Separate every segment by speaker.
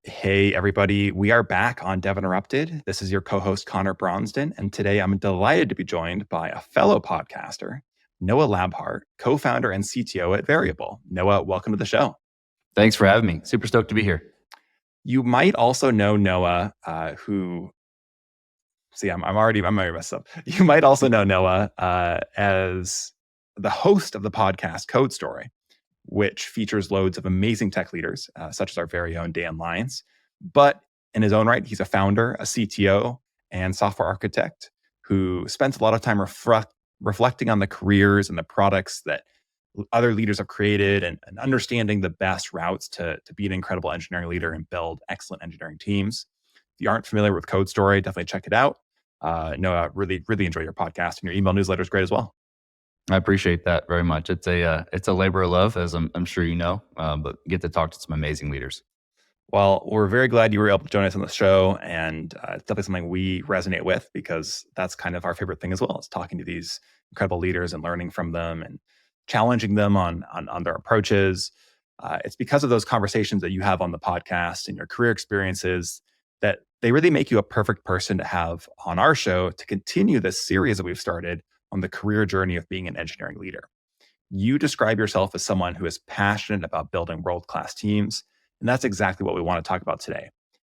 Speaker 1: Hey, everybody. We are back on Dev Interrupted. This is your co host, Conor Bronsdon. And today I'm delighted to be joined by a fellow podcaster, Noah Labhart, co founder and CTO at Veryable. Noah, welcome to the show.
Speaker 2: Thanks for having me. Super stoked to be here.
Speaker 1: You might also know Noah, who, see, I'm already messed up. You might also know Noah as the host of the podcast Code Story, which features loads of amazing tech leaders, such as our very own Dan Lyons. But in his own right, he's a founder, a CTO, and software architect who spends a lot of time reflecting on the careers and the products that other leaders have created and understanding the best routes to be an incredible engineering leader and build excellent engineering teams. If you aren't familiar with Code Story, definitely check it out. Noah, really enjoy your podcast, and your email newsletter is great as well.
Speaker 2: I appreciate that very much. It's a labor of love, as I'm sure you know, but get to talk to some amazing leaders.
Speaker 1: Well, we're very glad you were able to join us on the show, and it's definitely something we resonate with because that's kind of our favorite thing as well. Is talking to these incredible leaders and learning from them and challenging them on their approaches. It's because of those conversations that you have on the podcast and your career experiences that they really make you a perfect person to have on our show to continue this series that we've started on the career journey of being an engineering leader. You describe yourself as someone who is passionate about building world-class teams. And that's exactly what we want to talk about today: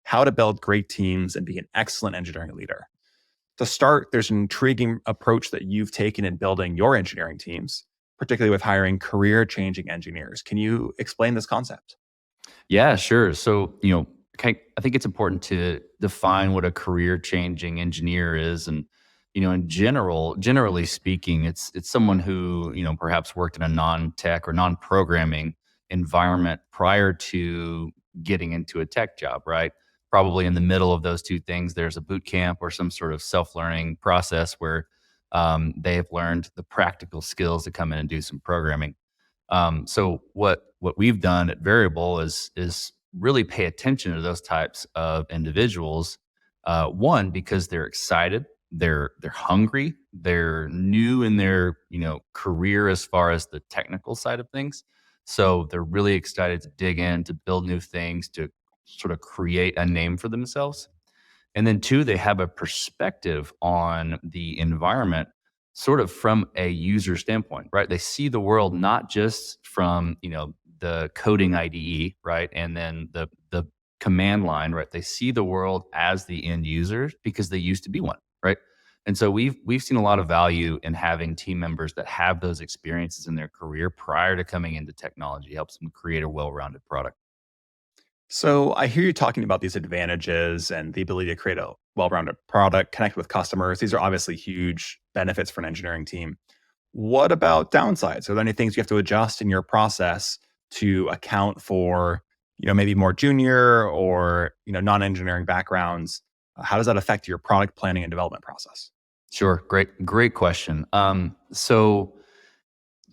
Speaker 1: how to build great teams and be an excellent engineering leader. To start, there's an intriguing approach that you've taken in building your engineering teams, particularly with hiring career-changing engineers. Can you explain this concept?
Speaker 2: Yeah, sure. So, I think it's important to define what a career-changing engineer is, and generally speaking, it's someone who perhaps worked in a non-tech or non-programming environment prior to getting into a tech job, right? Probably in the middle of those two things, there's a boot camp or some sort of self-learning process where they have learned the practical skills to come in and do some programming. So what we've done at Variable is really pay attention to those types of individuals. One, because they're excited, they're hungry, they're new in their career as far as the technical side of things. So they're really excited to dig in, to build new things, to sort of create a name for themselves. And then two, they have a perspective on the environment sort of from a user standpoint, right? They see the world not just from, the coding IDE, right? And then the command line, right? They see the world as the end user because they used to be one, right? And so we've seen a lot of value in having team members that have those experiences in their career prior to coming into technology. Helps them create a well-rounded product.
Speaker 1: So I hear you talking about these advantages and the ability to create a well-rounded product, connect with customers. These are obviously huge benefits for an engineering team. What about downsides? Are there any things you have to adjust in your process to account for, maybe more junior or, non-engineering backgrounds? How does that affect your product planning and development process?
Speaker 2: Sure. Great question. So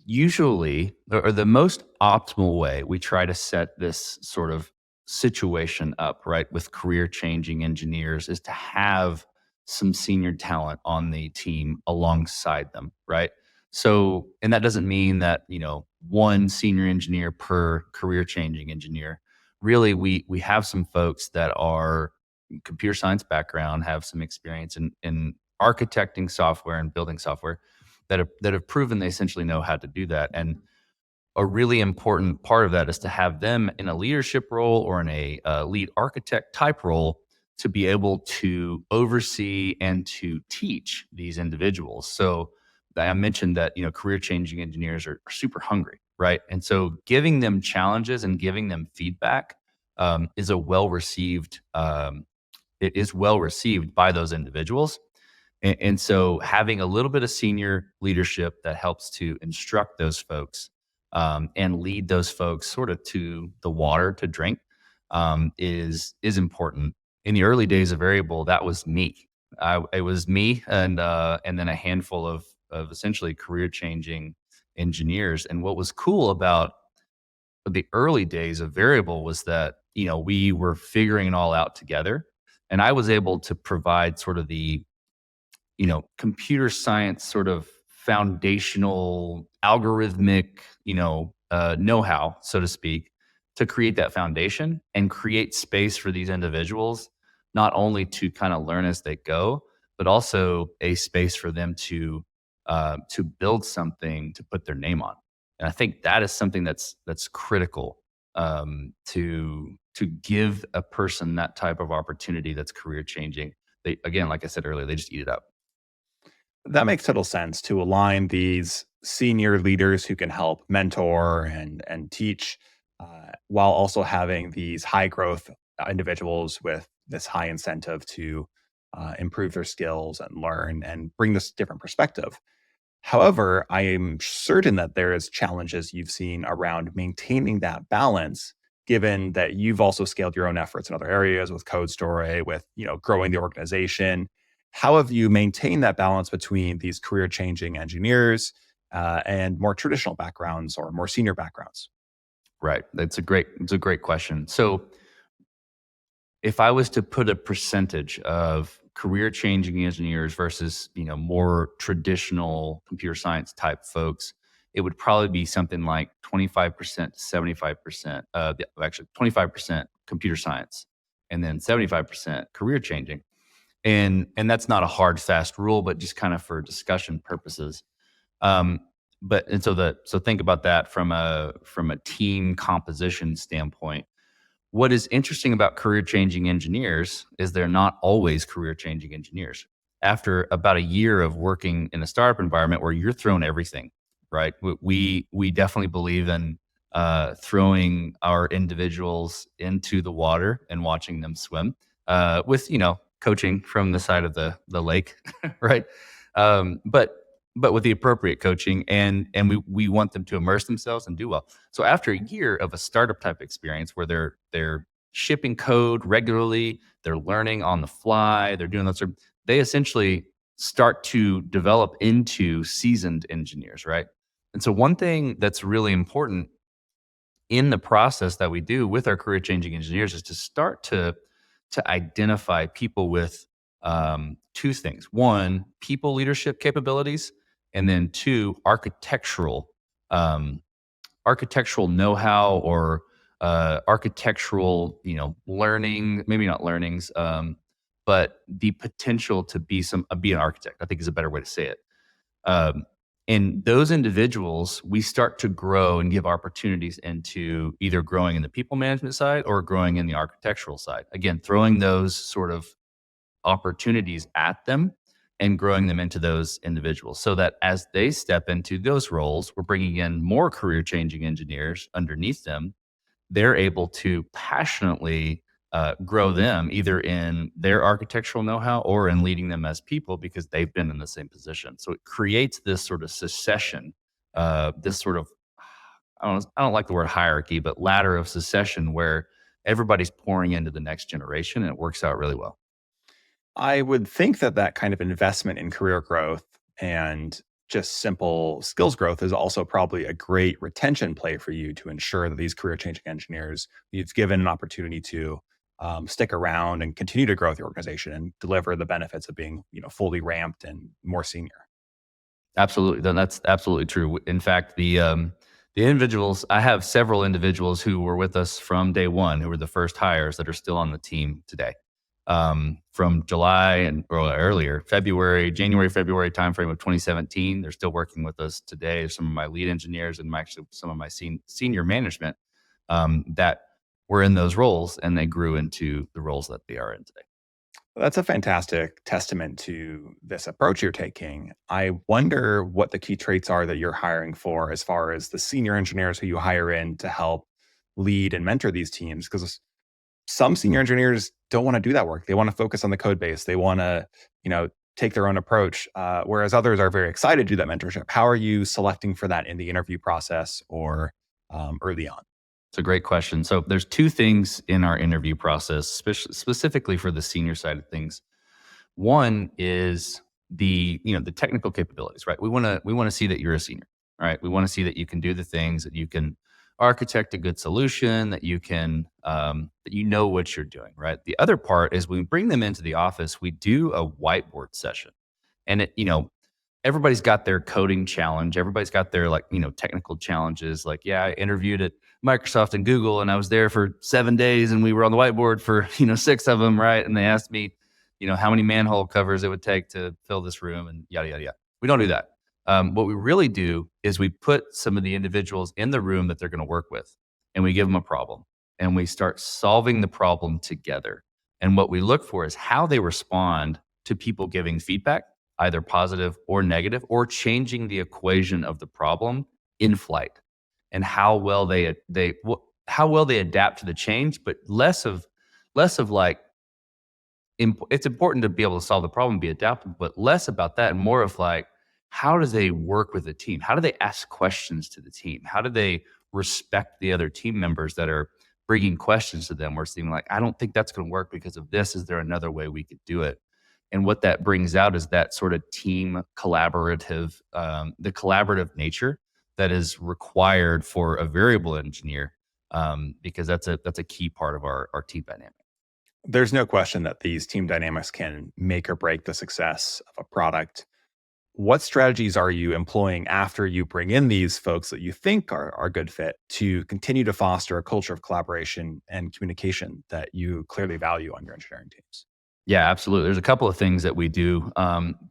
Speaker 2: usually, or the most optimal way we try to set this sort of situation up, right, with career changing engineers is to have some senior talent on the team alongside them, right? So, and that doesn't mean that, one senior engineer per career changing engineer. Really, we have some folks that are computer science background, have some experience in architecting software and building software that have proven they essentially know how to do that. And a really important part of that is to have them in a leadership role or in a lead architect type role to be able to oversee and to teach these individuals. So I mentioned that career changing engineers are super hungry, right? And so giving them challenges and giving them feedback is a well received. It is well received by those individuals. And so having a little bit of senior leadership that helps to instruct those folks and lead those folks sort of to the water to drink is important. In the early days of Variable, that was me. It was me and then a handful of essentially career changing engineers. And what was cool about the early days of Variable was that we were figuring it all out together, and I was able to provide sort of the computer science sort of foundational algorithmic, know-how, so to speak, to create that foundation and create space for these individuals, not only to kind of learn as they go, but also a space for them to build something to put their name on. And I think that is something that's critical, to give a person that type of opportunity that's career changing. They, again, like I said earlier, they just eat it up.
Speaker 1: That makes total sense to align these senior leaders who can help mentor and teach, while also having these high growth individuals with this high incentive to improve their skills and learn and bring this different perspective. However, I am certain that there is challenges you've seen around maintaining that balance, given that you've also scaled your own efforts in other areas with Code Story, with growing the organization. How have you maintained that balance between these career-changing engineers and more traditional backgrounds or more senior backgrounds?
Speaker 2: Right. It's a great question. So if I was to put a percentage of career changing engineers versus, more traditional computer science type folks, it would probably be something like 25% to 75%, actually 25% computer science and then 75% career changing. And that's not a hard fast rule, but just kind of for discussion purposes. Um, so think about that from a team composition standpoint. What is interesting about career changing engineers is they're not always career changing engineers. After about a year of working in a startup environment where you're thrown everything, right? We definitely believe in throwing our individuals into the water and watching them swim, with coaching from the side of the lake, right? But with the appropriate coaching, and we want them to immerse themselves and do well. So after a year of a startup type experience where they're shipping code regularly, they're learning on the fly, they're doing that sort of, they essentially start to develop into seasoned engineers, right? And so one thing that's really important in the process that we do with our career changing engineers is to start to identify people with two things: one, people leadership capabilities, and then two, um, architectural know-how, or architectural, learning, maybe not learnings, but the potential to be an architect, I think, is a better way to say it. Um, and those individuals, we start to grow and give opportunities into either growing in the people management side or growing in the architectural side. Again, throwing those sort of opportunities at them and growing them into those individuals so that as they step into those roles, we're bringing in more career changing engineers underneath them. They're able to passionately grow them either in their architectural know-how or in leading them as people because they've been in the same position. So it creates this sort of succession, this sort of, I don't like the word hierarchy, but ladder of succession where everybody's pouring into the next generation, and it works out really well.
Speaker 1: I would think that that kind of investment in career growth and just simple skills growth is also probably a great retention play for you to ensure that these career changing engineers you've given an opportunity to stick around and continue to grow with the organization and deliver the benefits of being fully ramped and more senior.
Speaker 2: Absolutely. That's absolutely true. In fact, the individuals, I have several individuals who were with us from day one, who were the first hires that are still on the team today. From July and or earlier, January, February timeframe of 2017, they're still working with us today. Some of my lead engineers and actually some of my senior management, that were in those roles, and they grew into the roles that they are in today.
Speaker 1: That's a fantastic testament to this approach you're taking. I wonder what the key traits are that you're hiring for as far as the senior engineers who you hire in to help lead and mentor these teams. Because some senior engineers don't want to do that work. They want to focus on the code base. They want to, take their own approach, whereas others are very excited to do that mentorship. How are you selecting for that in the interview process or early on?
Speaker 2: It's a great question. So there's two things in our interview process, specifically for the senior side of things. One is the technical capabilities, right? We want to see that you're a senior, right? We want to see that you can do the things, that you can architect a good solution, that you can that you know what you're doing, right? The other part is when we bring them into the office, we do a whiteboard session, and everybody's got their coding challenge. Everybody's got their technical challenges. Like, yeah, I interviewed at Microsoft and Google, and I was there for 7 days, and we were on the whiteboard for 6 of them, right? And they asked me, how many manhole covers it would take to fill this room, and yada yada yada. We don't do that. What we really do is we put some of the individuals in the room that they're going to work with, and we give them a problem, and we start solving the problem together. And what we look for is how they respond to people giving feedback, either positive or negative, or changing the equation of the problem in flight, and how well how well they adapt to the change, but less of like, it's important to be able to solve the problem, be adaptable, but less about that and more of like, how do they work with the team? How do they ask questions to the team? How do they respect the other team members that are bringing questions to them? We're seeing like, I don't think that's going to work because of this. Is there another way we could do it? And what that brings out is that sort of team collaborative, the collaborative nature that is required for a variable engineer, because that's a key part of our team dynamic.
Speaker 1: There's no question that these team dynamics can make or break the success of a product. What strategies are you employing after you bring in these folks that you think are a good fit to continue to foster a culture of collaboration and communication that you clearly value on your engineering teams?
Speaker 2: Yeah, absolutely. There's a couple of things that we do.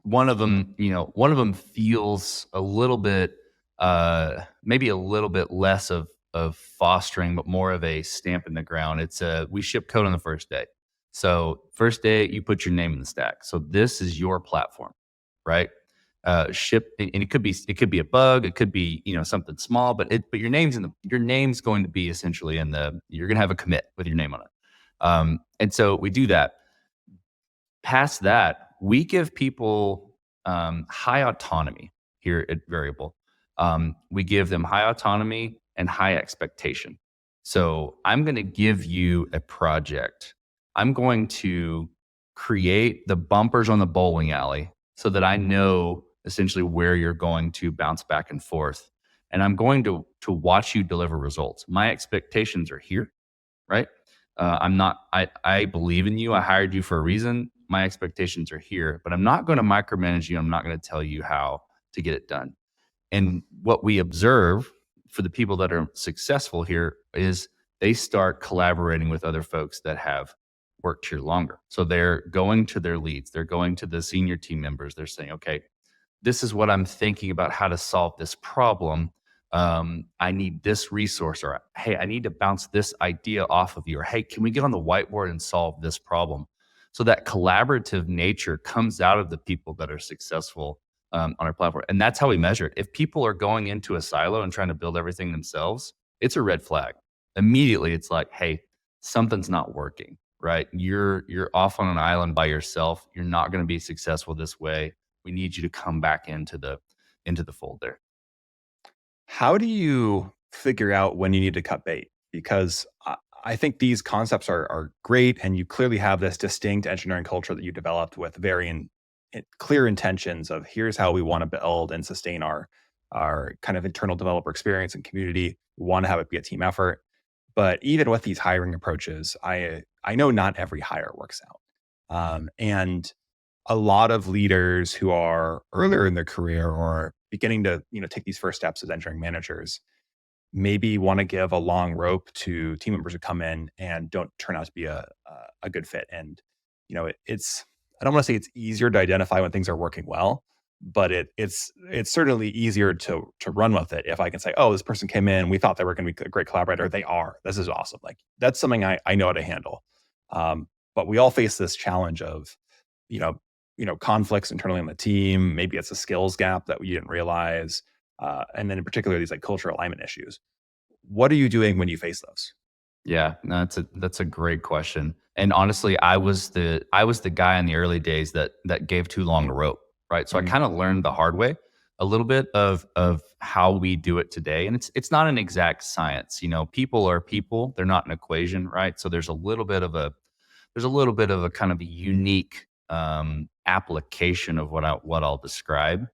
Speaker 2: One of them feels a little bit, maybe a little bit less of fostering, but more of a stamp in the ground. It's we ship code on the first day. So first day, you put your name in the stack. So this is your platform, right? Ship, and it could be a bug, it could be something small, but your name's going to be essentially you're going to have a commit with your name on it. And so we do that. Past that, we give people high autonomy here at Veryable. We give them high autonomy and high expectation. So I'm going to give you a project. I'm going to create the bumpers on the bowling alley so that I know essentially where you're going to bounce back and forth. And I'm going to watch you deliver results. My expectations are here, right? I believe in you. I hired you for a reason. My expectations are here, but I'm not going to micromanage you. I'm not going to tell you how to get it done. And what we observe for the people that are successful here is they start collaborating with other folks that have worked here longer. So they're going to their leads, they're going to the senior team members. They're saying, okay, this is what I'm thinking about how to solve this problem. I need this resource, or hey, I need to bounce this idea off of you, or hey, can we get on the whiteboard and solve this problem? So that collaborative nature comes out of the people that are successful on our platform. And that's how we measure it. If people are going into a silo and trying to build everything themselves, it's a red flag. Immediately, it's like, hey, something's not working, right? You're off on an island by yourself. You're not going to be successful this way. We need you to come back into the fold there.
Speaker 1: How do you figure out when you need to cut bait? Because I think these concepts are great, and you clearly have this distinct engineering culture that you developed with very clear intentions of here's how we want to build and sustain our kind of internal developer experience and community. We want to have it be a team effort. But even with these hiring approaches, I know not every hire works out. And a lot of leaders who are earlier in their career or beginning to take these first steps as engineering managers maybe want to give a long rope to team members who come in and don't turn out to be a good fit. And it's I don't want to say it's easier to identify when things are working well, but it's certainly easier to run with it if I can say, oh, this person came in, we thought they were going to be a great collaborator. They are. This is awesome. Like that's something I know how to handle. But we all face this challenge of conflicts internally on the team. Maybe it's a skills gap that we didn't realize. And then in particular, these like cultural alignment issues. What are you doing when you face those?
Speaker 2: Yeah, no, that's a great question. And honestly, I was the guy in the early days that gave too long a rope, right? So I kind of learned the hard way a little bit of how we do it today. And it's not an exact science. People are people. They're not an equation, right? So there's a little bit of a kind of a unique application of what I'll describe.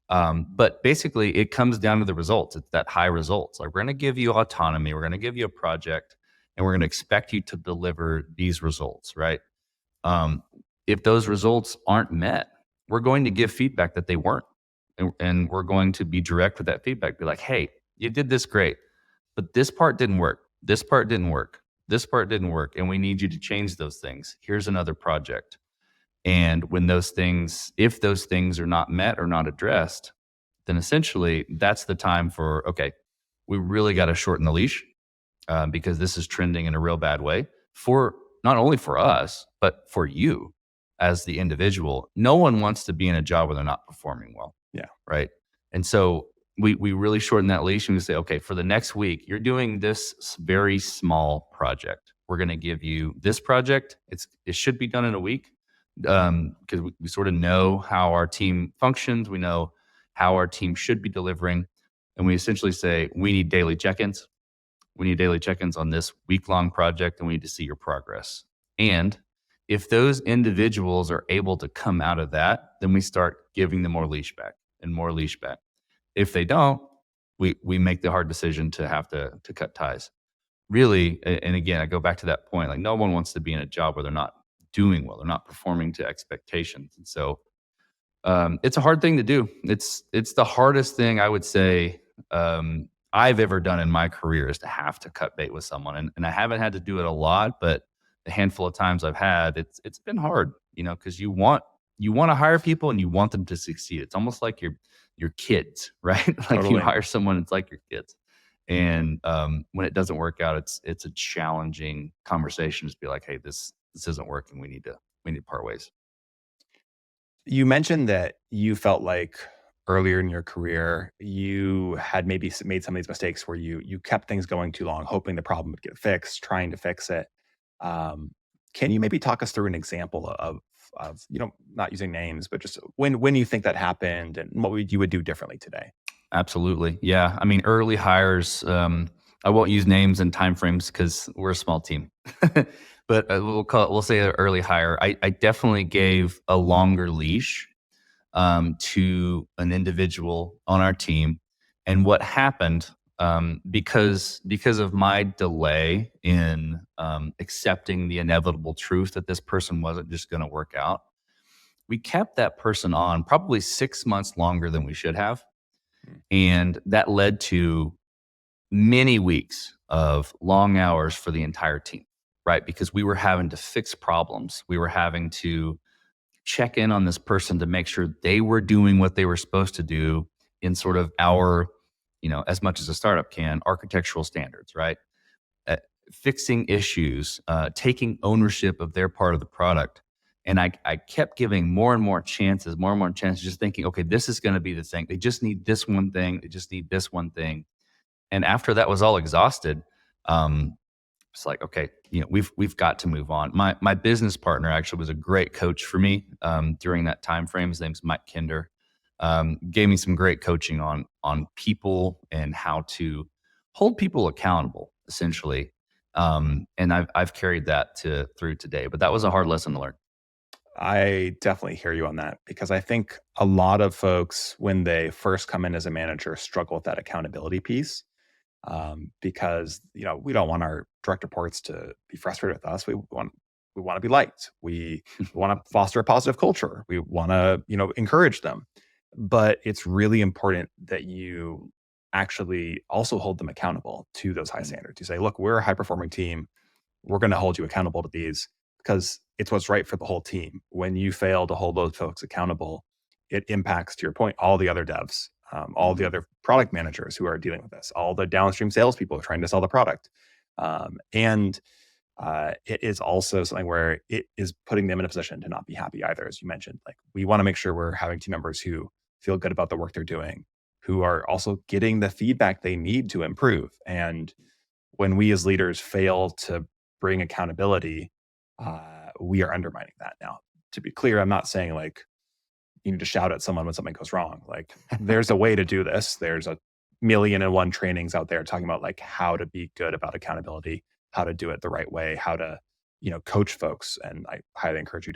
Speaker 2: But basically, it comes down to the results. It's that high results. Like we're going to give you autonomy. We're going to give you a project, and we're going to expect you to deliver these results, right? If those results aren't met, we're going to give feedback that they weren't, and we're going to be direct with that feedback. Be like, hey, you did this great. but this part didn't work. This part didn't work. This part didn't work. And we need you to change those things. Here's another project. And when those things, if those things are not met or not addressed, then essentially that's the time for, okay, we really got to shorten the leash because this is trending in a real bad way for not only for us, but for you as the individual. No one wants to be in a job where they're not performing well.
Speaker 1: Yeah.
Speaker 2: Right. And so we really shorten that leash and we say, okay, for the next week, you're doing this very small project. We're going to give you this project. It should be done in a week because we sort of know how our team functions. We know how our team should be delivering. And we essentially say, we need daily check-ins. We need daily check-ins on this week-long project, and we need to see your progress. And if those individuals are able to come out of that, then we start giving them more leash back and more leash back. If they don't, we make the hard decision to have to cut ties. Really, and again, I go back to that point, like no one wants to be in a job where they're not doing well, they're not performing to expectations. And so it's a hard thing to do. It's the hardest thing I would say I've ever done in my career is to have to cut bait with someone. And I haven't had to do it a lot, but the handful of times I've had, it's been hard, because you want to hire people and you want them to succeed. It's almost like your kids, right? Like
Speaker 1: Totally.
Speaker 2: you hire someone, it's like your kids. And when it doesn't work out, it's a challenging conversation. Just be like, hey, this isn't working. We need to part ways.
Speaker 1: You mentioned that you felt like earlier in your career, you had maybe made some of these mistakes where you kept things going too long, hoping the problem would get fixed, trying to fix it. Can you maybe talk us through an example of not using names, but just when you think that happened and what you would do differently today?
Speaker 2: Absolutely. Yeah. I mean, early hires, I won't use names and timeframes because we're a small team. But we'll say an early hire. I definitely gave a longer leash to an individual on our team. And what happened, because of my delay in accepting the inevitable truth that this person wasn't just going to work out, we kept that person on probably 6 months longer than we should have. And that led to many weeks of long hours for the entire team, right? Because we were having to fix problems. We were having to check in on this person to make sure they were doing what they were supposed to do in sort of our, as much as a startup can, architectural standards, right? Fixing issues, taking ownership of their part of the product. And I kept giving more and more chances, just thinking, okay, this is going to be the thing. They just need this one thing. They just need this one thing. And after that was all exhausted, it's like, okay, we've got to move on. My business partner actually was a great coach for me during that time frame. His name's Mike Kinder. Gave me some great coaching on people and how to hold people accountable, essentially. And I've carried that through today. But that was a hard lesson to learn.
Speaker 1: I definitely hear you on that because I think a lot of folks, when they first come in as a manager, struggle with that accountability piece because we don't want our direct reports to be frustrated with us. We want to be liked. We want to foster a positive culture. We want to encourage them. But it's really important that you actually also hold them accountable to those high standards. You say, look, we're a high performing team. We're going to hold you accountable to these because it's what's right for the whole team. When you fail to hold those folks accountable, it impacts, to your point, all the other devs, all the other product managers who are dealing with this, all the downstream salespeople trying to sell the product. And it is also something where it is putting them in a position to not be happy either, as you mentioned. Like we want to make sure we're having team members who feel good about the work they're doing, who are also getting the feedback they need to improve. And when we as leaders fail to bring accountability, we are undermining that. Now, to be clear, I'm not saying like you need to shout at someone when something goes wrong. Like there's a way to do this. There's a million and one trainings out there talking about like how to be good about accountability, how to do it the right way, how to, coach folks. And I highly encourage you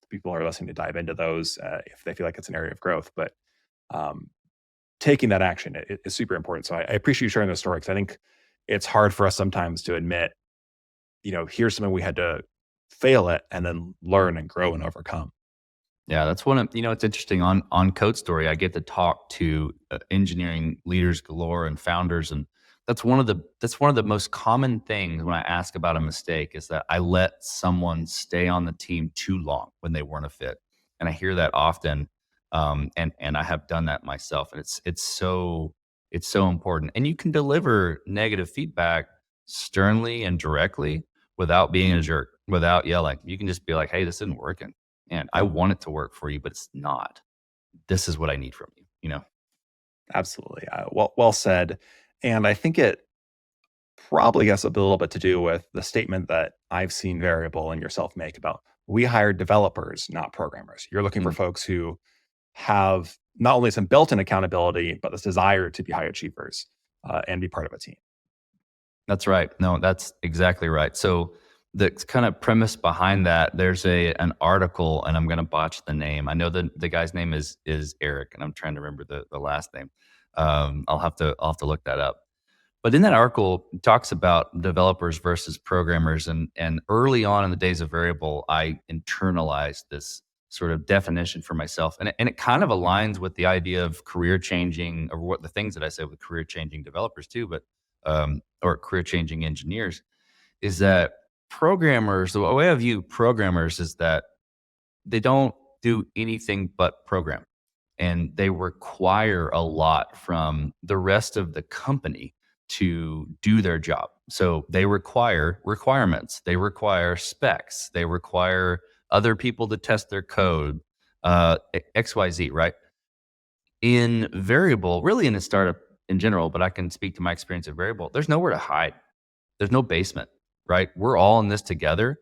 Speaker 1: people who are listening to dive into those if they feel like it's an area of growth. But taking that action is super important. So I appreciate you sharing this story because I think it's hard for us sometimes to admit, here's something we had to fail at and then learn and grow and overcome.
Speaker 2: Yeah, that's one of, it's interesting on Code Story. I get to talk to engineering leaders galore and founders. And that's one of the most common things when I ask about a mistake is that I let someone stay on the team too long when they weren't a fit, and I hear that often, and I have done that myself, and it's so important, and you can deliver negative feedback sternly and directly without being a jerk, without yelling. You can just be like, "Hey, this isn't working, and I
Speaker 1: Yep,
Speaker 2: want it to work for you, but it's not. This is what I need from you." You know?
Speaker 1: absolutely. Well said. And I think it probably has a little bit to do with the statement that I've seen Variable and yourself make about we hire developers, not programmers. You're looking for
Speaker 2: Mm,
Speaker 1: folks who have not only some built-in accountability, but this desire to be high achievers and be part of a team.
Speaker 2: that's right. No, that's exactly right. So the kind of premise behind that, there's an article, and I'm going to botch the name. I know the guy's name is Eric, and I'm trying to remember the last name. I'll have to look that up. But in that article, it talks about developers versus programmers, and early on in the days of Variable, I internalized this sort of definition for myself, and it kind of aligns with the idea of career changing, or what the things that I said with career changing developers too, but or career changing engineers, is that programmers. The way I view programmers is that they don't do anything but program, and they require a lot from the rest of the company to do their job. So they require requirements, they require specs, they require other people to test their code, XYZ, right? In Variable, really in a startup in general, but I can speak to my experience at Variable, there's nowhere to hide. There's no basement, right? We're all in this together.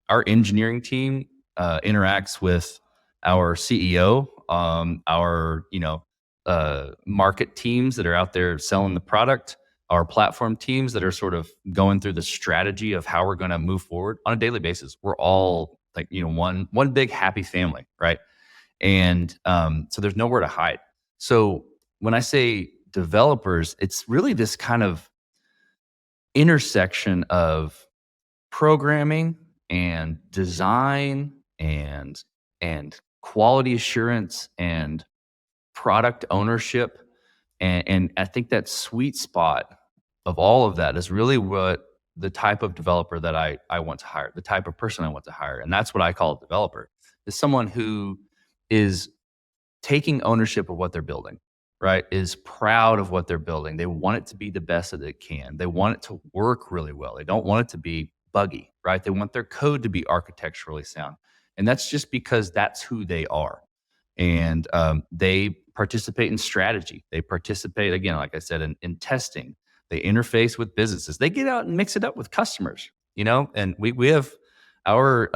Speaker 2: Our engineering team interacts with our CEO, our market teams that are out there selling the product, our platform teams that are sort of going through the strategy of how we're going to move forward on a daily basis. We're all like one big happy family, right? And so there's nowhere to hide. So when I say developers, it's really this kind of intersection of programming and design and quality assurance and product ownership, and I think that sweet spot of all of that is really what the type of developer that I want to hire, the type of person I want to hire, and that's what I call a developer, is someone who is taking ownership of what they're building, right? Is proud of what they're building. They want it to be the best that it can. They want it to work really well. They don't want it to be buggy, right? They want their code to be architecturally sound. And that's just because that's who they are. And they participate in strategy. They participate, again, like I said, in testing. They interface with businesses. They get out and mix it up with customers, and we have our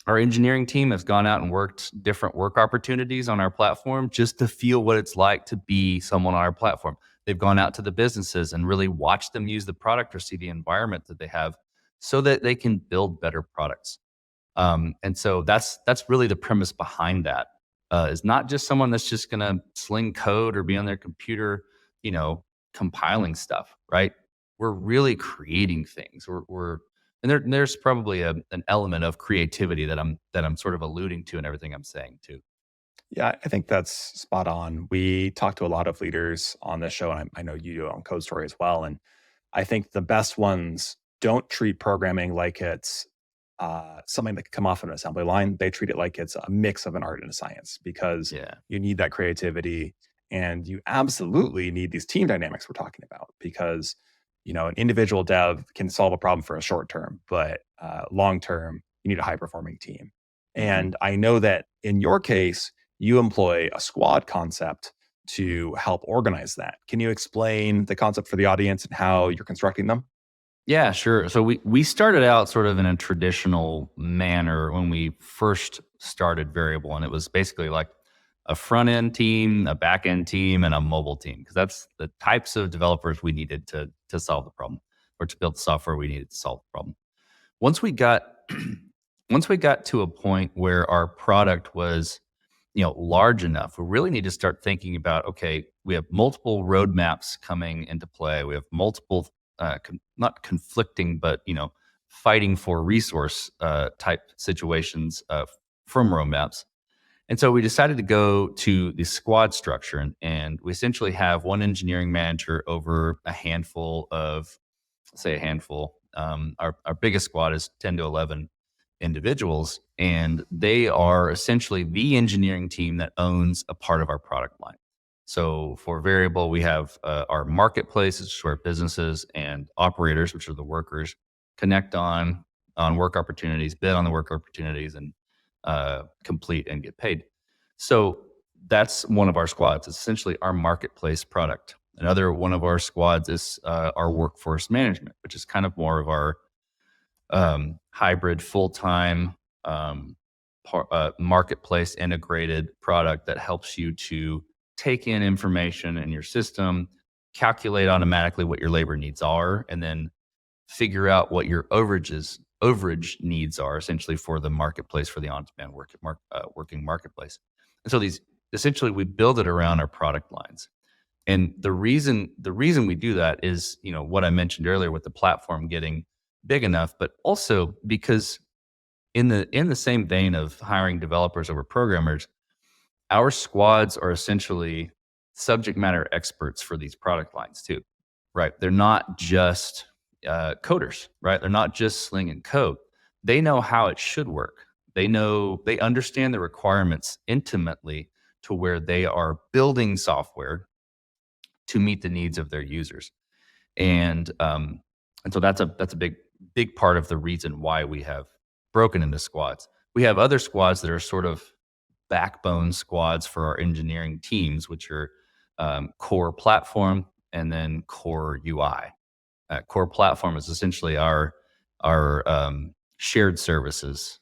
Speaker 2: our engineering team has gone out and worked different work opportunities on our platform just to feel what it's like to be someone on our platform. They've gone out to the businesses and really watched them use the product or see the environment that they have so that they can build better products. And so that's really the premise behind that. Is not just someone that's just going to sling code or be on their computer, you know, compiling stuff, right? We're really creating things. We're and there's probably an element of creativity that I'm sort of alluding to in everything I'm saying too.
Speaker 1: Yeah, I think that's spot on. We talk to a lot of leaders on this show, and I know you do on Code Story as well. And I think the best ones don't treat programming like it's something that can come off an assembly line. They treat it like it's a mix of an art and a science because
Speaker 2: Yeah.
Speaker 1: you need that creativity and you absolutely need these team dynamics we're talking about because an individual dev can solve a problem for a short term, but long term, you need a high performing team.
Speaker 2: Mhm.
Speaker 1: And I know that in your case, you employ a squad concept to help organize that. Can you explain the concept for the audience and how you're constructing them?
Speaker 2: Yeah, sure. So we started out sort of in a traditional manner when we first started Variable, and it was basically like a front end team, a back end team, and a mobile team because that's the types of developers we needed to solve the problem or to build the software we needed to solve the problem. Once we got once we got to a point where our product was large enough, we really need to start thinking about, okay, we have multiple roadmaps coming into play. We have multiple, not conflicting, but, fighting for resource type situations from roadmaps. And so we decided to go to the squad structure, and we essentially have one engineering manager over a handful of, say a handful. Our biggest squad is 10 to 11 individuals, and they are essentially the engineering team that owns a part of our product line. So for Variable, we have our marketplace, which is where businesses and operators, which are the workers, connect on work opportunities, bid on the work opportunities, and complete and get paid. So that's one of our squads. It's essentially our marketplace product. Another one of our squads is our workforce management, which is kind of more of our hybrid, full time marketplace integrated product that helps you to take in information in your system, calculate automatically what your labor needs are, and then figure out what your overage needs are essentially for the marketplace, for the on-demand working marketplace. And so these essentially we build it around our product lines. And the reason we do that is, what I mentioned earlier with the platform getting big enough, but also because in the same vein of hiring developers over programmers, our squads are essentially subject matter experts for these product lines too, right? They're not just coders, right? They're not just slinging code. They know how it should work. They understand the requirements intimately to where they are building software to meet the needs of their users. And so that's a big part of the reason why we have broken into squads. We have other squads that are sort of backbone squads for our engineering teams, which are core platform and then core UI. Core platform is essentially our shared services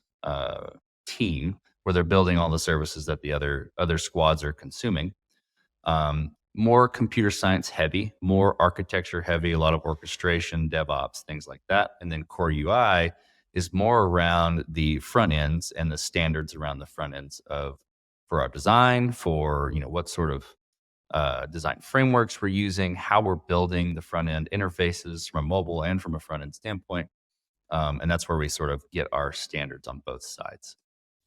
Speaker 2: team, where they're building all the services that the other squads are consuming. More computer science heavy, more architecture heavy, a lot of orchestration, DevOps, things like that. And then core UI is more around the front ends and the standards around the front ends of for our design, for what sort of design frameworks we're using, how we're building the front end interfaces from a mobile and from a front end standpoint. And that's where we sort of get our standards on both sides.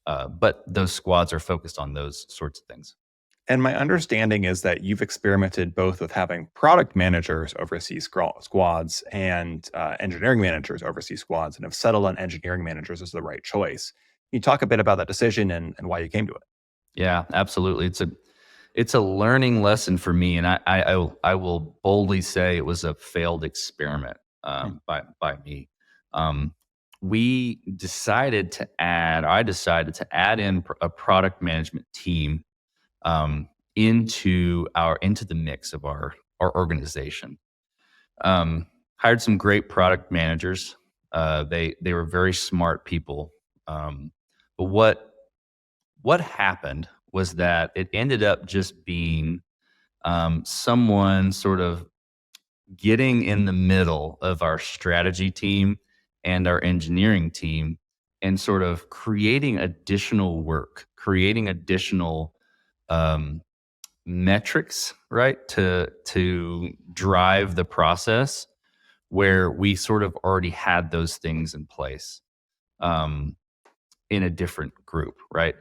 Speaker 2: But those squads are focused on those sorts of things.
Speaker 1: And my understanding is that you've experimented both with having product managers oversee squads and engineering managers oversee squads, and have settled on engineering managers as the right choice. Can you talk a bit about that decision and why you came to it?
Speaker 2: Yeah, absolutely. It's a learning lesson for me, and I will boldly say it was a failed experiment by me. Um, I decided to add in a product management team into the mix of our organization. Hired some great product managers. They were very smart people. But what happened was that it ended up just being someone sort of getting in the middle of our strategy team and our engineering team, and sort of creating additional work, creating additional um, metrics, right, to drive the process, where we sort of already had those things in place um, in a different group, right?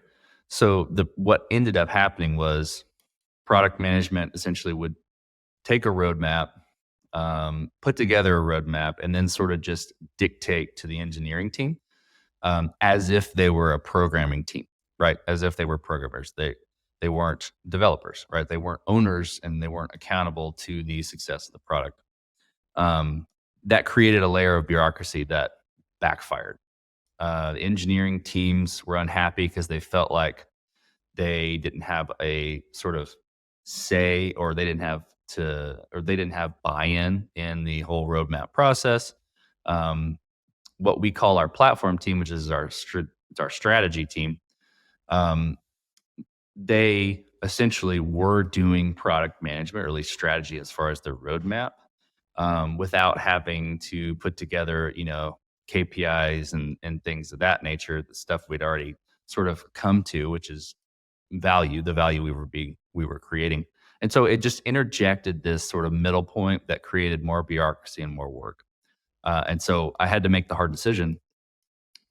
Speaker 2: So what ended up happening was product management essentially would take a roadmap, put together a roadmap, and then sort of just dictate to the engineering team as if they were a programming team, right? As if they were programmers. They weren't developers, right? They weren't owners, and they weren't accountable to the success of the product. That created a layer of bureaucracy that backfired. The engineering teams were unhappy because they felt like they didn't have a sort of say, or they didn't have buy-in in the whole roadmap process. What we call our platform team, which is our strategy team, um, they essentially were doing product management, or at least strategy as far as their roadmap, without having to put together, KPIs and things of that nature, the stuff we'd already sort of come to, which is the value we were creating. And so it just interjected this sort of middle point that created more bureaucracy and more work. And so I had to make the hard decision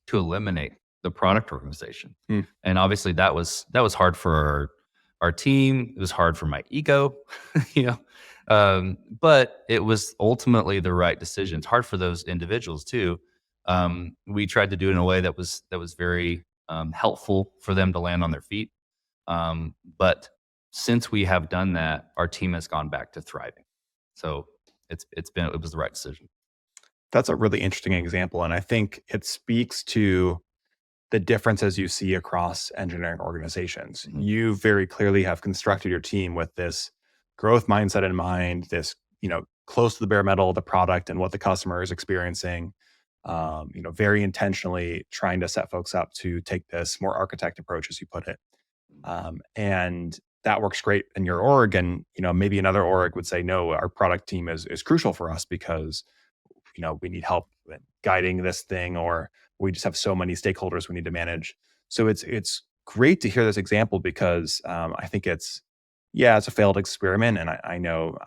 Speaker 2: to eliminate the product organization.
Speaker 1: Hmm.
Speaker 2: And obviously that was hard for our team. It was hard for my ego, you know. But it was ultimately the right decision. It's hard for those individuals too. We tried to do it in a way that was very helpful for them to land on their feet. But since we have done that, our team has gone back to thriving. So it was the right decision.
Speaker 1: That's a really interesting example. And I think it speaks to the differences you see across engineering organizations.
Speaker 2: Mhm.
Speaker 1: You very clearly have constructed your team with this growth mindset in mind, this, close to the bare metal of the product and what the customer is experiencing. Very intentionally trying to set folks up to take this more architect approach, as you put it. And that works great in your org. And, maybe another org would say, no, our product team is crucial for us because we need help with guiding this thing, or we just have so many stakeholders we need to manage. So it's great to hear this example because I think it's a failed experiment, and I know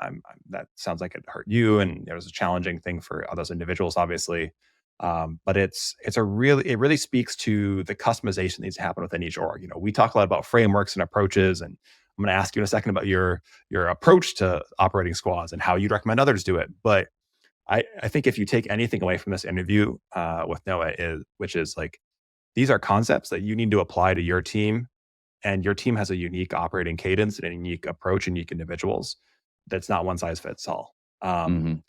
Speaker 1: that sounds like it hurt you, and it was a challenging thing for those individuals, obviously. But it really speaks to the customization that needs to happen within each org. We talk a lot about frameworks and approaches, and I'm going to ask you in a second about your approach to operating squads and how you'd recommend others do it. But I think if you take anything away from this interview with Noah, which is like, these are concepts that you need to apply to your team, and your team has a unique operating cadence and a unique approach and unique individuals. That's not one size fits all.
Speaker 2: Mhm.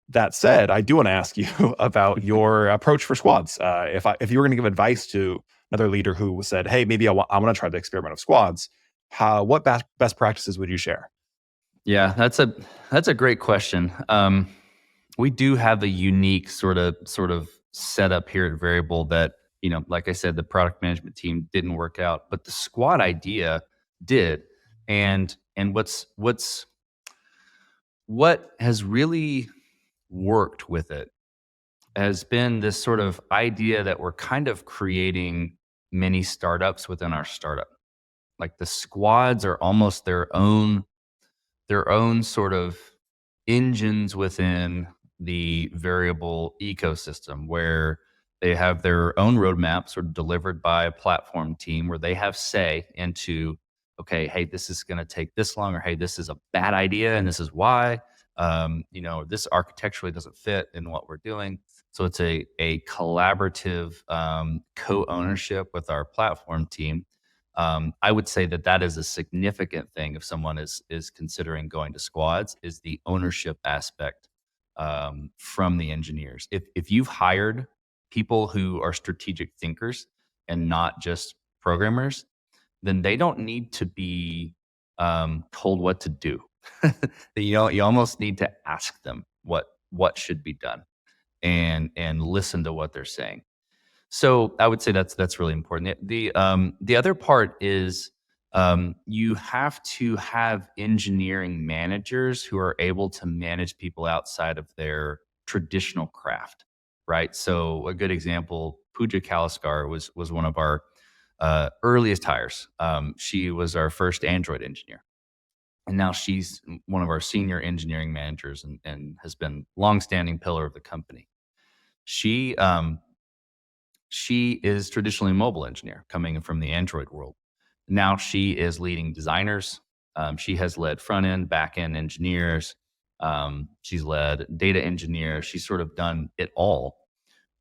Speaker 1: That said, I do want to ask you about your approach for squads. If you were going to give advice to another leader who said, "Hey, maybe I want to try the experiment of squads," what best practices would you share?
Speaker 2: Yeah, that's a great question. We do have a unique sort of setup here at Variable that, like I said, the product management team didn't work out, but the squad idea did. And what has really worked with it has been this sort of idea that we're kind of creating mini startups within our startup. Like the squads are almost their own sort of engines within the variable ecosystem where they have their own roadmaps sort of delivered by a platform team where they have say into, okay, hey, this is going to take this long, or hey, this is a bad idea and this is why. This architecturally doesn't fit in what we're doing. So it's a collaborative co-ownership with our platform team. I would say that is a significant thing if someone is considering going to squads, is the ownership aspect from the engineers. If you've hired people who are strategic thinkers and not just programmers, then they don't need to be told what to do. You almost need to ask them what should be done, and listen to what they're saying. So I would say that's really important. The other part is you have to have engineering managers who are able to manage people outside of their traditional craft, right? So a good example, Pooja Kalaskar was one of our earliest hires. She was our first Android engineer, and now she's one of our senior engineering managers, and has been longstanding pillar of the company. She is traditionally a mobile engineer coming from the Android world. Now she is leading designers. She has led front end, back end engineers. She's led data engineers. She's sort of done it all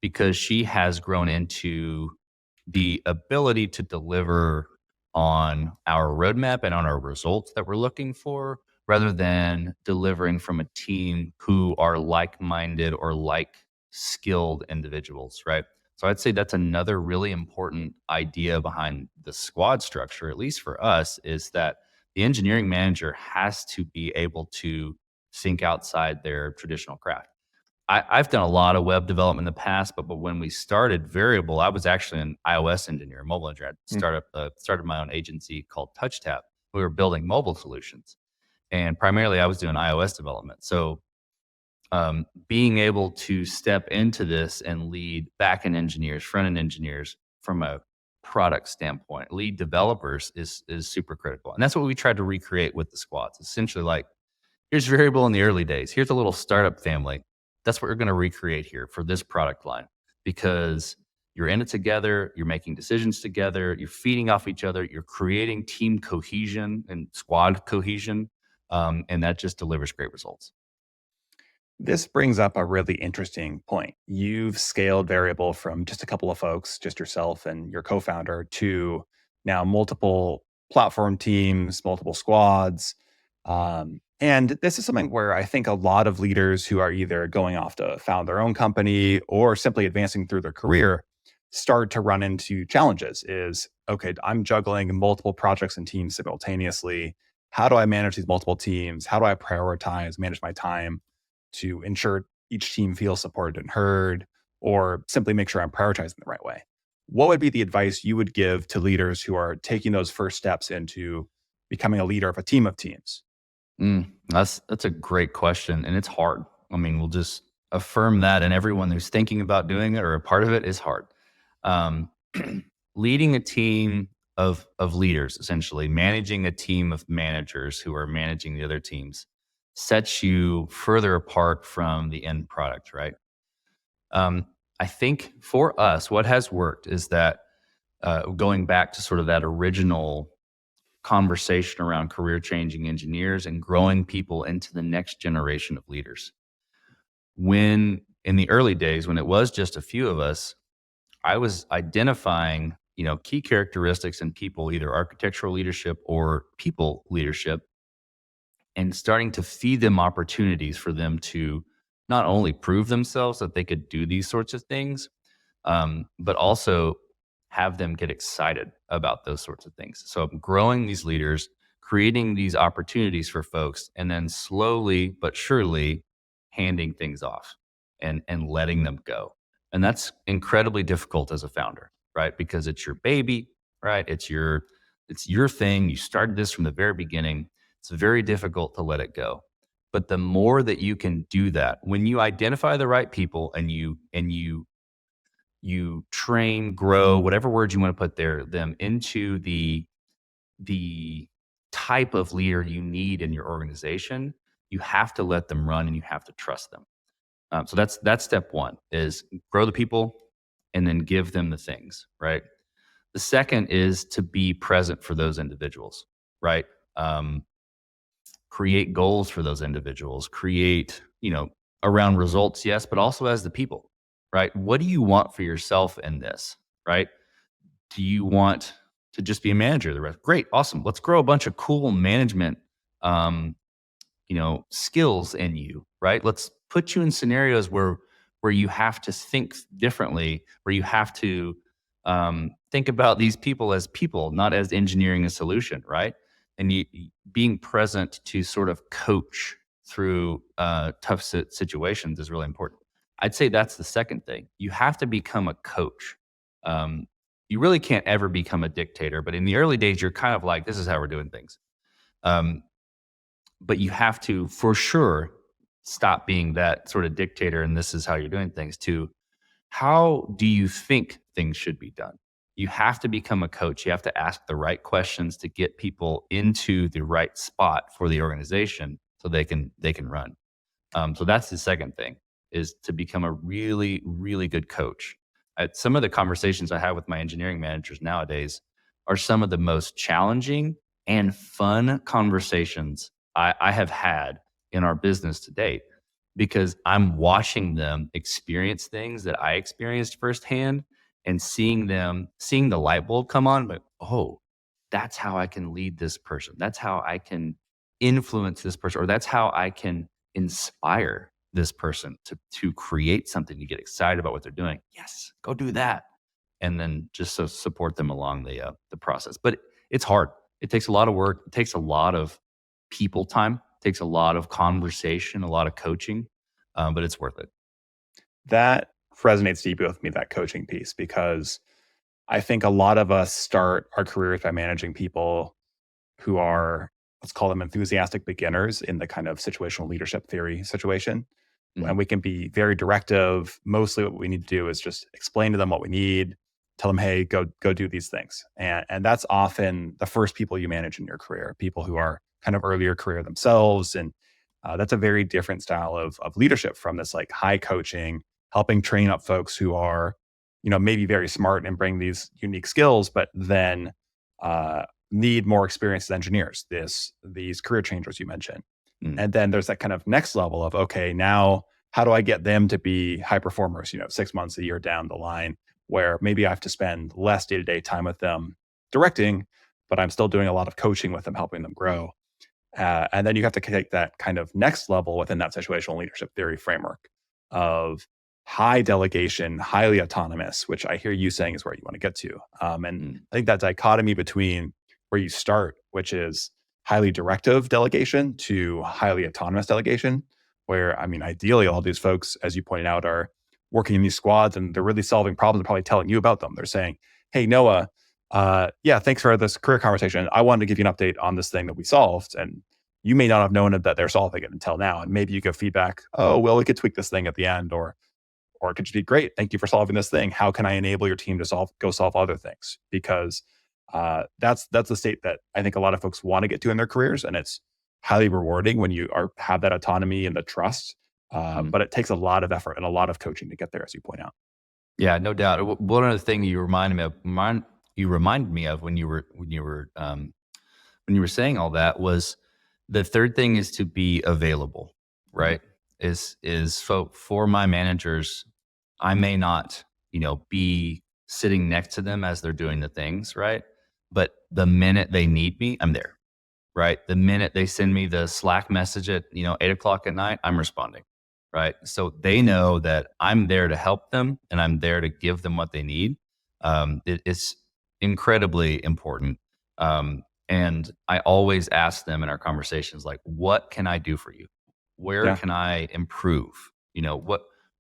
Speaker 2: because she has grown into the ability to deliver on our roadmap and on our results that we're looking for, rather than delivering from a team who are like-minded or like skilled individuals, right? So I'd say that's another really important idea behind the squad structure, at least for us, is that the engineering manager has to be able to think outside their traditional craft. I've done a lot of web development in the past, but when we started Variable, I was actually an iOS engineer, mobile engineer. I
Speaker 1: Mm.
Speaker 2: started my own agency called TouchTap. We were building mobile solutions, and primarily I was doing iOS development. So being able to step into this and lead backend engineers, front end engineers from a product standpoint, lead developers is super critical, and that's what we tried to recreate with the squads. Essentially, like, here's Variable in the early days. Here's a little startup family. That's what we're going to recreate here for this product line, because You're in it together. You're making decisions together. You're feeding off each other. You're creating team cohesion and squad cohesion. And that just delivers great results.
Speaker 1: This brings up a really interesting point. You've scaled Variable from just a couple of folks, just yourself and your co-founder, to now multiple platform teams, multiple squads. And this is something where I think a lot of leaders who are either going off to found their own company or simply advancing through their career start to run into challenges is, okay, I'm juggling multiple projects and teams simultaneously. How do I manage these multiple teams? How do I prioritize, manage my time to ensure each team feels supported and heard, or simply make sure I'm prioritizing the right way? What would be the advice you would give to leaders who are taking those first steps into becoming a leader of a team of teams?
Speaker 2: That's a great question, and it's hard. I mean, we'll just affirm that, and everyone who's thinking about doing it or a part of it is hard. Um, Leading a team of leaders, essentially managing a team of managers who are managing the other teams, sets you further apart from the end product, right? I think for us, what has worked is that going back to sort of that original conversation around career changing engineers and growing people into the next generation of leaders. When in the early days, when it was just a few of us, I was identifying, key characteristics in people, either architectural leadership or people leadership, and starting to feed them opportunities for them to not only prove themselves that they could do these sorts of things, but also have them get excited about those sorts of things. So I'm growing these leaders, creating these opportunities for folks, and then slowly but surely handing things off and letting them go. And that's incredibly difficult as a founder, right? Because it's your baby, right? It's your thing. You started this from the very beginning. It's very difficult to let it go. But the more that you can do that, when you identify the right people and you train, grow, whatever words you want to put there, them into the type of leader you need in your organization, you have to let them run and you have to trust them. So that's step one: is grow the people and then give them the things, right? The second is to be present for those individuals, right? Create goals for those individuals, create, around results, yes, but also as the people, right? What do you want for yourself in this, right? Do you want to just be a manager the rest? Great, awesome. Let's grow a bunch of cool management, um, skills in you, right? Let's put you in scenarios where you have to think differently, where you have to think about these people as people, not as engineering a solution, right? And being present to sort of coach through tough situations is really important. I'd say that's the second thing. You have to become a coach. Um, you really can't ever become a dictator, but in the early days, you're kind of like, this is how we're doing things. Um, but you have to, for sure, stop being that sort of dictator and this is how you're doing things to how do you think things should be done? You have to become a coach. You have to ask the right questions to get people into the right spot for the organization so they can run. So that's the second thing, is to become a really, really good coach. Some of the conversations I have with my engineering managers nowadays are some of the most challenging and fun conversations I have had in our business to date, because I'm watching them experience things that I experienced firsthand and seeing the light bulb come on, but oh, that's how I can lead this person. That's how I can influence this person, or that's how I can inspire this person to create something, to get excited about what they're doing. Yes, go do that. And then just so support them along the process. But it's hard. It takes a lot of work. It takes a lot of people time. It takes a lot of conversation, a lot of coaching, but it's worth it.
Speaker 1: That resonates deeply with me, that coaching piece, because I think a lot of us start our careers by managing people who are, let's call them enthusiastic beginners in the kind of situational leadership theory situation. And
Speaker 2: Mhm.
Speaker 1: we can be very directive. Mostly what we need to do is just explain to them what we need, tell them, hey, go do these things. And that's often the first people you manage in your career, people who are kind of earlier career themselves. And that's a very different style of leadership from this like high coaching, helping train up folks who are maybe very smart and bring these unique skills, but then need more experience as engineers, these career changers you mentioned.
Speaker 2: Mm,
Speaker 1: And then there's that kind of next level of, okay, now how do I get them to be high performers, 6 months, a year down the line, where maybe I have to spend less day-to-day time with them directing, but I'm still doing a lot of coaching with them, helping them grow. And then you have to take that kind of next level within that situational leadership theory framework of high delegation, highly autonomous, which I hear you saying is where you want to get to. And
Speaker 2: mm,
Speaker 1: I think that dichotomy between where you start, which is highly directive delegation, to highly autonomous delegation, where, I mean, ideally, all these folks, as you pointed out, are working in these squads and they're really solving problems and probably telling you about them. They're saying, hey, Noah, yeah, thanks for this career conversation. I wanted to give you an update on this thing that we solved. And you may not have known that they're solving it until now. And maybe you give feedback, oh, well, we could tweak this thing at the end, or it could just be great. Thank you for solving this thing. How can I enable your team to go solve other things? Because that's the state that I think a lot of folks want to get to in their careers, and it's highly rewarding when you have that autonomy and the trust.
Speaker 2: mm.
Speaker 1: But it takes a lot of effort and a lot of coaching to get there, as you point out.
Speaker 2: Yeah, no doubt. One other thing you reminded me of when you were saying all that was the third thing is to be available,
Speaker 1: Mhm.
Speaker 2: right? Is for my managers, I may not, be sitting next to them as they're doing the things, right? But the minute they need me, I'm there, right? The minute they send me the Slack message at 8 o'clock at night, I'm responding, right? So they know that I'm there to help them and I'm there to give them what they need. It's incredibly important. And I always ask them in our conversations, like, what can I do for you? Where
Speaker 1: Yeah,
Speaker 2: can I improve?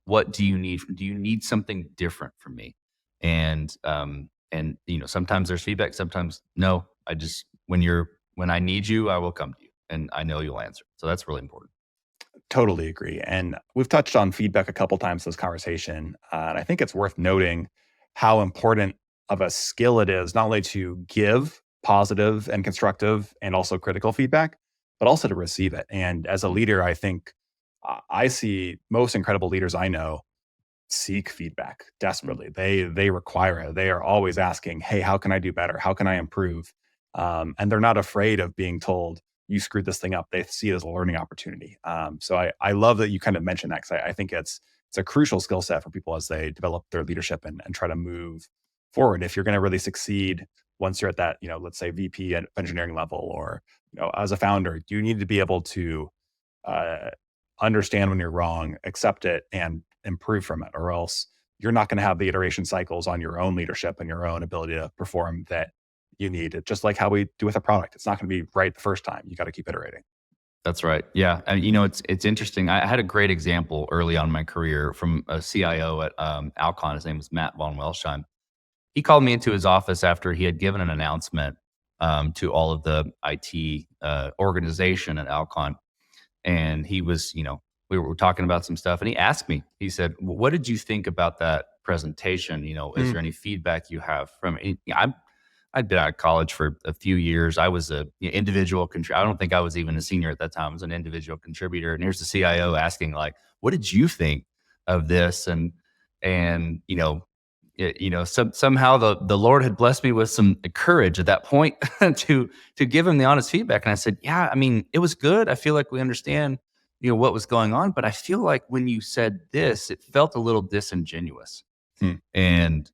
Speaker 2: What do you need? Do you need something different from me? And sometimes there's feedback, sometimes no. I just when I need you, I will come to you, and I know you'll answer. So that's really important.
Speaker 1: totally agree. And we've touched on feedback a couple times in this conversation. And I think it's worth noting how important of a skill it is, not only to give positive and constructive and also critical feedback, but also to receive it. And as a
Speaker 2: Mm,
Speaker 1: leader, I think I see most incredible leaders I know seek feedback
Speaker 2: mm,
Speaker 1: desperately. They require it. They are always asking, "Hey, how can I do better? How can I improve?" And they're not afraid of being told, "You screwed this thing up." They see it as a learning opportunity. So I love that you kind of mentioned that, because I think it's a crucial skill set for people as they develop their leadership and try to move forward. If you're going to really succeed once you're at that, let's say VP at engineering level, or as a founder, you need to be able to uh, understand when you're wrong, accept it, and improve from it, or else you're not going to have the iteration cycles on your own leadership and your own ability to perform that you need. It's just like how we do with a product. It's not going to be right the first time. You got to keep iterating.
Speaker 2: that's right. Yeah, and it's interesting. I had a great example early on in my career from a CIO at Alcon. His name was Matt von Welsheim. He called me into his office after he had given an announcement to all of the IT organization at Alcon, and he was, we were talking about some stuff, and he asked me. He said, "What did you think about that presentation? Is
Speaker 1: Mm,
Speaker 2: there any feedback you have from it?" I'd been out of college for a few years. I was a individual I don't think I was even a senior at that time. I was an individual contributor, and here's the CIO asking, like, "What did you think of this?" And somehow the Lord had blessed me with some courage at that point to give him the honest feedback. And I said, "Yeah, I mean, it was good. I feel like we understand, what was going on, but I feel like when you said this, it felt a little disingenuous."
Speaker 1: mm.
Speaker 2: And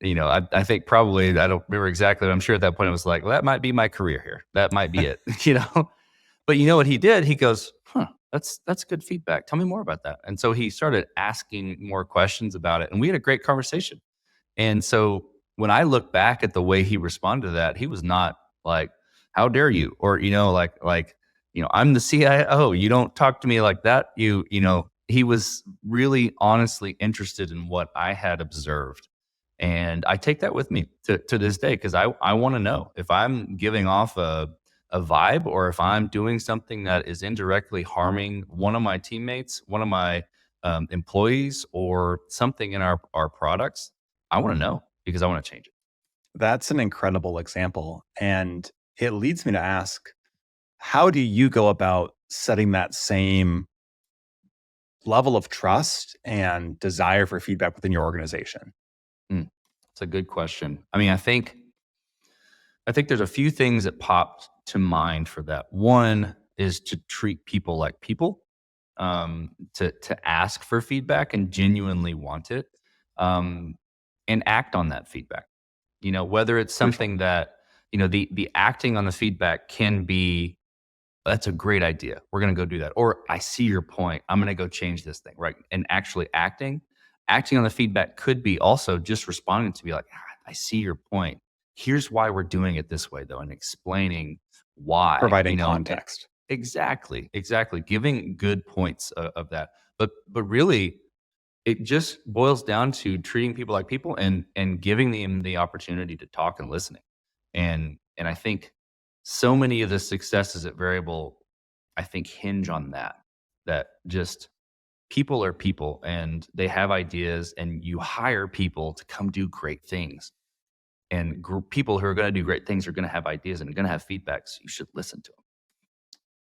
Speaker 2: I think probably I don't remember exactly, but I'm sure at that point I was like, "Well, that might be my career here. That might be it." But you know what he did? He goes, "Huh, that's good feedback. Tell me more about that." And so he started asking more questions about it, and we had a great conversation. And so when I look back at the way he responded to that, he was not like, "How dare you?" Or, "I'm the CIO. You don't talk to me like that." He was really honestly interested in what I had observed. And I take that with me to this day, because I want to know if I'm giving off a vibe, or if I'm doing something that is indirectly harming one of my teammates, one of my employees, or something in our products. I wanna know because I wanna change it.
Speaker 1: That's an incredible example. And it leads me to ask, how do you go about setting that same level of trust and desire for feedback within your organization?
Speaker 2: Mm, It's a good question. I mean, I think there's a few things that popped to mind for that. One is to treat people like people, to ask for feedback and genuinely want it, um, and act on that feedback. Whether it's
Speaker 1: Crucial.
Speaker 2: something that the acting on the feedback can be, that's a great idea. We're going to go do that. Or I see your point. I'm going to go change this thing, right? And actually acting on the feedback could be also just responding to be like, I see your point. Here's why we're doing it this way, though, and explaining why.
Speaker 1: Providing context.
Speaker 2: Exactly, exactly. Giving good points of that, but really, it just boils down to treating people like people and giving them the opportunity to talk and listening. And I think so many of the successes at Variable, I think, hinge on that. That just people are people and they have ideas, and you hire people to come do great things. And people who are going to do great things are going to have ideas and are going to have feedback. So you should listen to them.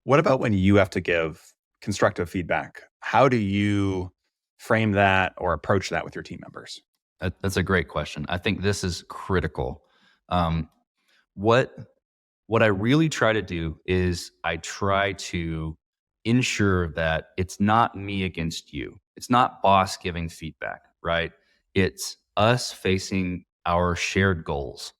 Speaker 1: What about when you have to give constructive feedback? How do you frame that or approach that with your team members?
Speaker 2: That's a great question. I think this is critical. Um, what what I really try to do is I try to ensure that it's not me against you. It's not boss giving feedback, right? It's us facing our shared goals,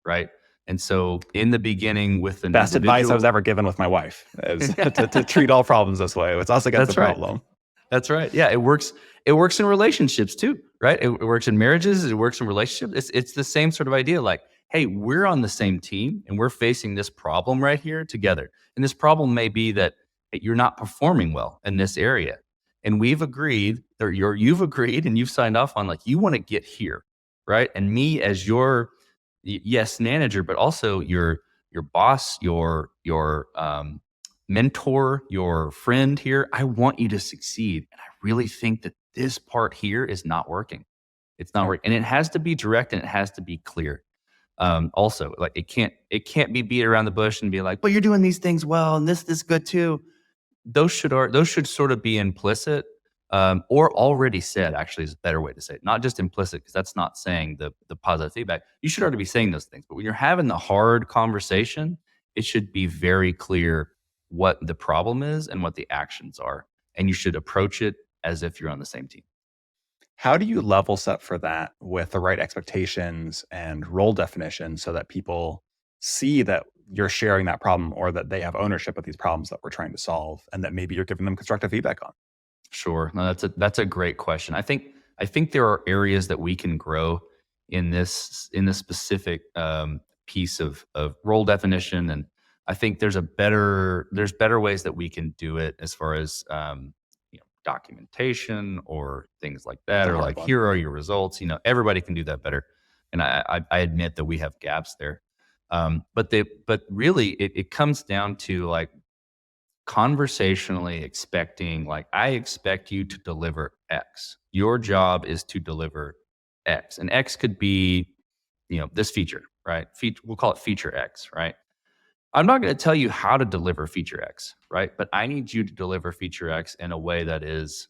Speaker 2: right? And so in the beginning with an
Speaker 1: Best advice I was
Speaker 2: individual,
Speaker 1: ever given with my wife is to treat all problems this way. It's us against the
Speaker 2: that's right.
Speaker 1: problem.
Speaker 2: That's right. Yeah, it works. It works in relationships too, right? It works in marriages. It works in relationships. It's the same sort of idea. Like, hey, we're on the same team, and we're facing this problem right here together. And this problem may be that you're not performing well in this area, and we've agreed, or you've agreed, and you've signed off on, like, you want to get here, right? And me as your yes manager, but also your boss, your mentor, your friend here. I want you to succeed. And I really think that this part here is not working. It's not
Speaker 1: Yeah.
Speaker 2: working. And it has to be direct and it has to be clear. Also, like it can't be beat around the bush and be like, well, you're doing these things well, and this is good too. Those should sort of be implicit, or already said. Actually, is a better way to say it. Not just implicit, because that's not saying the positive feedback. You should already be saying those things. But when you're having the hard conversation, it should be very clear what the problem is and what the actions are, and you should approach it as if you're on the same team.
Speaker 1: How do you level set for that with the right expectations and role definition so that people see that you're sharing that problem or that they have ownership of these problems that we're trying to solve and that maybe you're giving them constructive feedback on?
Speaker 2: Sure. No, that's a great question. I think there are areas that we can grow in this specific piece of role definition, and I think there's better ways that we can do it as far as documentation or things like that,
Speaker 1: The
Speaker 2: or
Speaker 1: hard
Speaker 2: like,
Speaker 1: one.
Speaker 2: here are your results. Everybody can do that better, and I admit that we have gaps there. But really it comes down to, like, conversationally expecting, like, I expect you to deliver X. Your job is to deliver X. And X could be, this feature, right? We'll call it feature X, right? I'm not going to tell you how to deliver feature X, right? But I need you to deliver feature X in a way that is,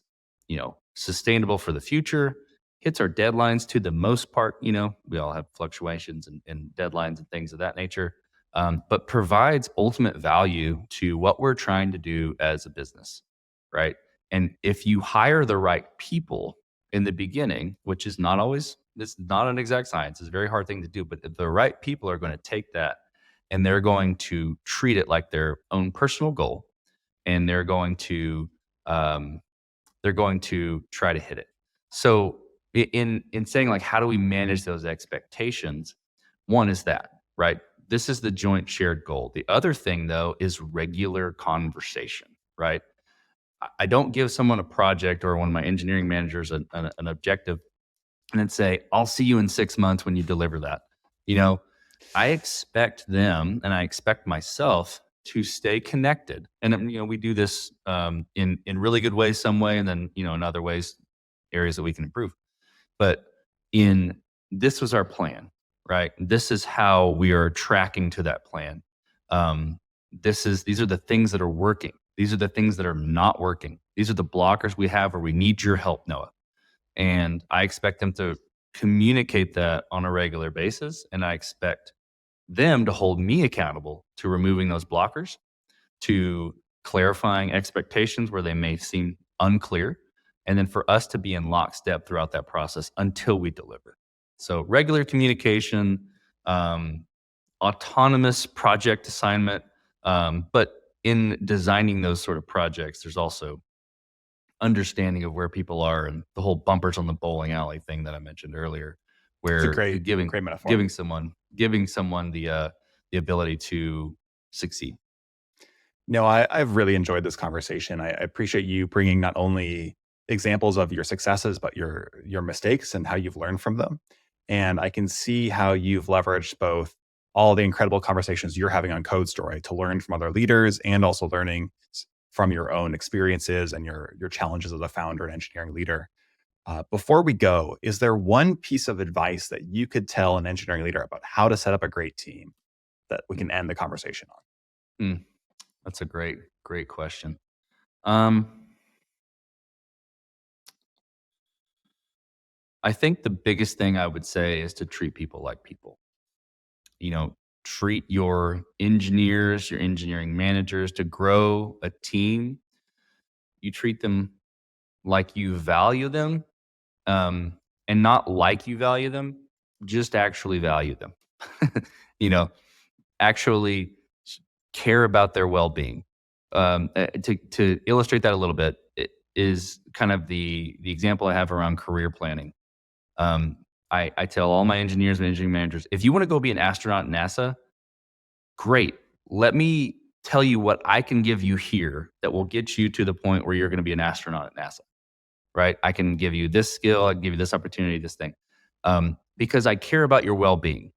Speaker 2: sustainable for the future, hits our deadlines to the most part. We all have fluctuations and deadlines and things of that nature, but provides ultimate value to what we're trying to do as a business, right? And if you hire the right people in the beginning, which is not always, it's not an exact science, it's a very hard thing to do, but if the right people are going to take that and they're going to treat it like their own personal goal, and um, they're going to try to hit it. So in saying, like, how do we manage those expectations? One is that, right? This is the joint shared goal. The other thing, though, is regular conversation, right? I don't give someone a project or one of my engineering managers an objective and then say, I'll see you in 6 months when you deliver that. You know, I expect them and I expect myself to stay connected. And we do this in really good ways some way, and then in other ways, areas that we can improve. But in this was our plan, right? This is how we are tracking to that plan. These are the things that are working. These are the things that are not working. These are the blockers we have where we need your help, Noah. And I expect them to communicate that on a regular basis, and I expect them to hold me accountable to removing those blockers, to clarifying expectations where they may seem unclear, and then for us to be in lockstep throughout that process until we deliver. So regular communication, autonomous project assignment, but in designing those sort of projects, there's also understanding of where people are and the whole bumpers on the bowling alley thing that I mentioned earlier,
Speaker 1: It's a
Speaker 2: where
Speaker 1: great,
Speaker 2: giving
Speaker 1: great metaphor.
Speaker 2: giving someone the ability to succeed.
Speaker 1: No, I've really enjoyed this conversation. I appreciate you bringing not only examples of your successes, but your mistakes and how you've learned from them. And I can see how you've leveraged both all the incredible conversations you're having on Code Story to learn from other leaders and also learning from your own experiences and your challenges as a founder and engineering leader. Before we go, is there one piece of advice that you could tell an engineering leader about how to set up a great team that we can end the conversation on?
Speaker 2: Mm, that's a great question. Um, I think the biggest thing I would say is to treat people like people. Treat your engineers, your engineering managers to grow a team. You treat them like you value them, and not like you value them, just actually value them. you know, actually care about their well-being. To illustrate that a little bit, it is kind of the example I have around career planning. Um, I tell all my engineers and engineering managers, if you want to go be an astronaut at NASA, great. Let me tell you what I can give you here that will get you to the point where you're going to be an astronaut at NASA, right? I can give you this skill, I can give you this opportunity, this thing, because I care about your well-being.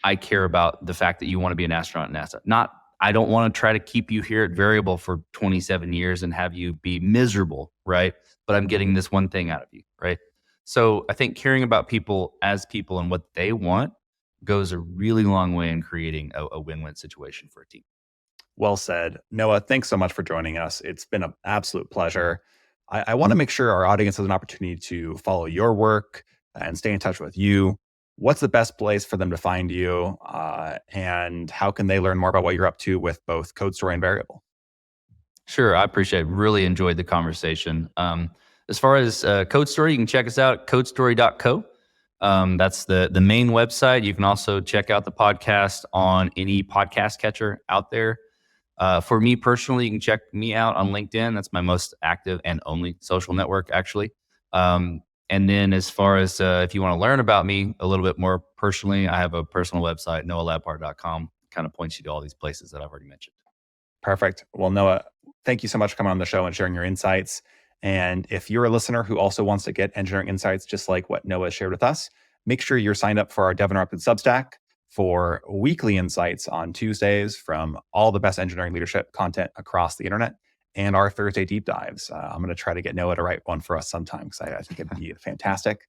Speaker 2: I care about the fact that you want to be an astronaut at NASA. Not, I don't want to try to keep you here at Veryable for 27 years and have you be miserable, right? But I'm getting this one thing out of you, right? So I think caring about people as people and what they want goes a really long way in creating a win-win situation for a team.
Speaker 1: Well said. Noah, thanks so much for joining us. It's been an absolute pleasure. I want to make sure our audience has an opportunity to follow your work and stay in touch with you. What's the best place for them to find you? And how can they learn more about what you're up to with both Code Story and Veryable?
Speaker 2: Sure, I appreciate it. Really enjoyed the conversation. As far as Code Story, you can check us out at codestory.co. That's the main website. You can also check out the podcast on any podcast catcher out there. For me personally, you can check me out on LinkedIn. That's my most active and only social network, actually. And then as far as if you want to learn about me a little bit more personally, I have a personal website, noahlabhart.com. Kind of points you to all these places that I've already mentioned.
Speaker 1: Perfect. Well, Noah, thank you so much for coming on the show and sharing your insights. And if you're a listener who also wants to get engineering insights, just like what Noah shared with us, make sure you're signed up for our Dev Interrupted Substack for weekly insights on Tuesdays from all the best engineering leadership content across the internet and our Thursday deep dives. I'm going to try to get Noah to write one for us sometime because I think it'd be fantastic.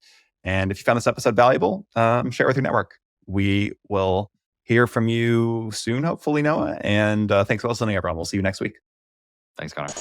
Speaker 1: And if you found this episode valuable, share it with your network. We will hear from you soon, hopefully, Noah. And thanks for listening, everyone. We'll see you next week.
Speaker 2: Thanks, Conor.